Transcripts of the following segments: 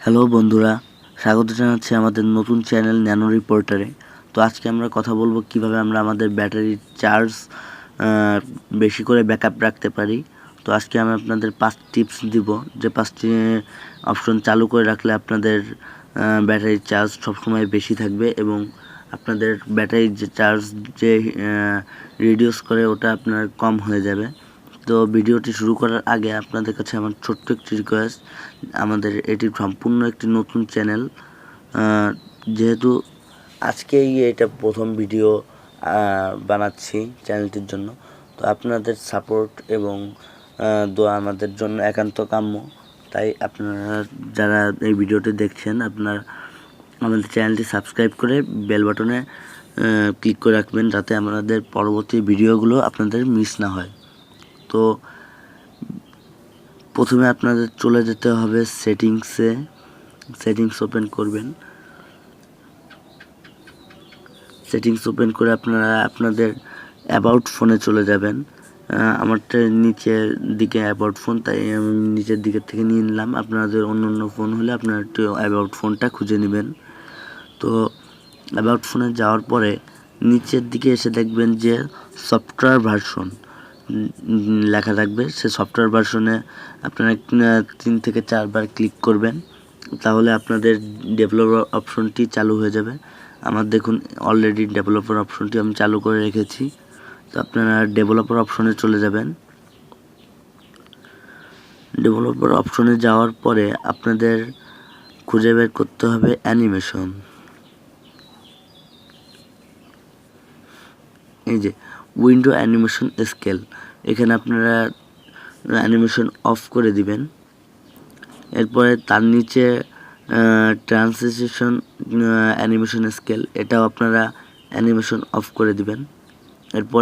Hello বন্ধুরা, স্বাগত জানাচ্ছি আমাদের নতুন চ্যানেল ন্যানো রিপোর্টারে। তো আজকে আমরা কথা বলবো কিভাবে আমরা আমাদের ব্যাটারির চার্জ বেশি করে ব্যাকআপ রাখতে পারি। তো আজকে আমি আপনাদের 5 টিপস দিব, যে 5টি অপশন চালু করে রাখলে আপনাদের ব্যাটারির চার্জ সবসময় বেশি থাকবে এবং আপনাদের ব্যাটারির যে চার্জ যে রিডিউস করে ওটা আপনার কম হয়ে যাবে। তো ভিডিওটি শুরু করার আগে আপনাদের কাছে আমার ছোট্ট একটি রিকোয়েস্ট, আমাদের এটি সম্পূর্ণ একটি নতুন চ্যানেল, যেহেতু আজকেই এটা প্রথম ভিডিও বানাচ্ছি চ্যানেলটির জন্য। তো আপনাদের সাপোর্ট এবং দোয়া আমাদের জন্য একান্ত কাম্য। তাই আপনারা যারা এই ভিডিওটি দেখছেন, আপনারা আমাদের চ্যানেলটি সাবস্ক্রাইব করে বেল বাটনে ক্লিক করে রাখবেন, যাতে আমাদের পরবর্তী ভিডিওগুলো আপনাদের মিস না হয়। তো প্রথমে আপনাদের চলে যেতে হবে সেটিংস ওপেন করবেন। সেটিংস ওপেন করে আপনারা আপনাদের অ্যাবাউট ফোনে চলে যাবেন। আমারটা নিচের দিকে অ্যাবাউট ফোন, তাই আমি নিচের দিকের থেকে নিয়ে নিলাম। আপনাদের অন্য ফোন হলে আপনারা একটু অ্যাবাউট ফোনটা খুঁজে নেবেন। তো অ্যাবাউট ফোনে যাওয়ার পরে নিচের দিকে এসে দেখবেন যে সফটওয়্যার ভার্সন লেখা থাকবে। সে সফটওয়্যার ভার্সনে আপনারা 3 থেকে 4 বার ক্লিক করবেন, তাহলে আপনাদের ডেভেলপার অপশনটি চালু হয়ে যাবে। আমার দেখুন অলরেডি ডেভেলপার অপশনটি আমি চালু করে রেখেছি। তো আপনারা ডেভেলপার অপশনে চলে যাবেন। ডেভেলপার অপশনে যাওয়ার পরে আপনাদের খুঁজে বের করতে হবে অ্যানিমেশন। এই যে উইন্ডো অ্যানিমেশন স্কেল, এখানে আপনারা অ্যানিমেশন অফ করে দিবেন। এরপরে তার নিচে ট্রান্সলেশন অ্যানিমেশন স্কেল, এটাও আপনারা অ্যানিমেশন অফ করে দিবেন। এরপর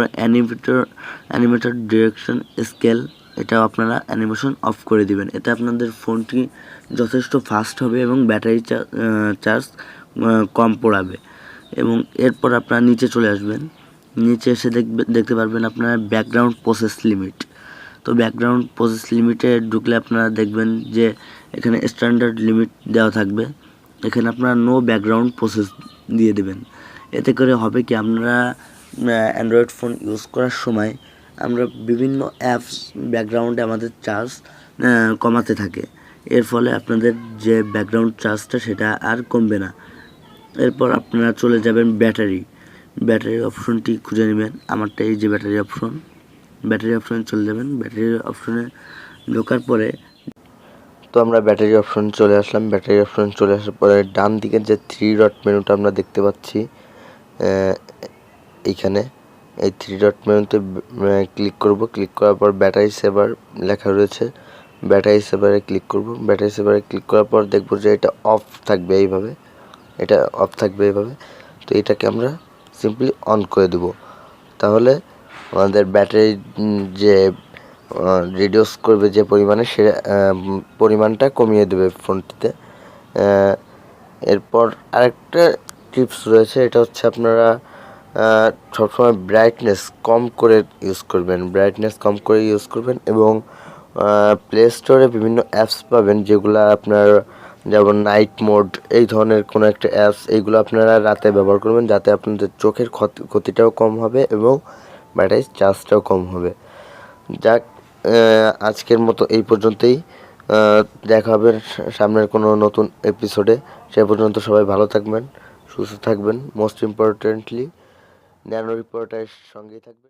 অ্যানিমেটর ডিরেকশন স্কেল, এটাও আপনারা অ্যানিমেশন অফ করে দিবেন। এতে আপনাদের ফোনটি যথেষ্ট ফাস্ট হবে এবং ব্যাটারি চার্জ কম পড়াবে। এবং এরপর আপনারা নিচে চলে আসবেন। নিচে এসে দেখতে পারবেন আপনারা ব্যাকগ্রাউন্ড প্রসেস লিমিট। তো ব্যাকগ্রাউন্ড প্রসেস লিমিটে ঢুকলে আপনারা দেখবেন যে এখানে স্ট্যান্ডার্ড লিমিট দেওয়া থাকবে। এখানে আপনারা নো ব্যাকগ্রাউন্ড প্রসেস দিয়ে দেবেন। এতে করে হবে কি, আমরা অ্যান্ড্রয়েড ফোন ইউজ করার সময় আমরা বিভিন্ন অ্যাপস ব্যাকগ্রাউন্ডে আমাদের চার্জ কমাতে থাকে। এর ফলে আপনাদের যে ব্যাকগ্রাউন্ড চার্জটা সেটা আর কমবে না। এরপর আপনারা চলে যাবেন ব্যাটারি অপশনটি খুঁজে নেবেন। আমারটা এই যে ব্যাটারি অপশনে চলে যাবেন। ব্যাটারি অপশনে ঢোকার পরে তো আমরা ব্যাটারি অপশনে চলে আসলাম। ব্যাটারি অপশনে চলে আসার পরে ডান দিকের যে 3 ডট মেনুটা আমরা দেখতে পাচ্ছি, এইখানে এই 3 ডট মেনুতে ক্লিক করব। ক্লিক করার পর ব্যাটারি সেভার লেখা রয়েছে, ব্যাটারি সেভারে ক্লিক করব। ব্যাটারি সেভারে ক্লিক করার পর দেখব যে এটা অফ থাকবে এইভাবে, তো এটাকে আমরা সিম্পলি অন করে দেব। তাহলে আমাদের ব্যাটারি যে রিডিউস করবে যে পরিমাণে, সে পরিমাণটা কমিয়ে দেবে ফোনটিতে। এরপর আরেকটা টিপস রয়েছে, এটা হচ্ছে আপনারা সবসময় ব্রাইটনেস কম করে ইউজ করবেন এবং প্লে স্টোরে বিভিন্ন অ্যাপস পাবেন যেগুলো আপনার, যেমন নাইট মোড, এই ধরনের কোনো একটা অ্যাপস, এইগুলো আপনারা রাতে ব্যবহার করবেন, যাতে আপনাদের চোখের ক্ষতিটাও কম হবে এবং ব্যাটারির চার্জটাও কম হবে। যাক, আজকের মতো এই পর্যন্তই। দেখা হবে সামনের কোনো নতুন এপিসোডে। সে পর্যন্ত সবাই ভালো থাকবেন, সুস্থ থাকবেন। মোস্ট ইম্পর্টেন্টলি ন্যানো রিপোর্টারের সঙ্গেই থাকবেন।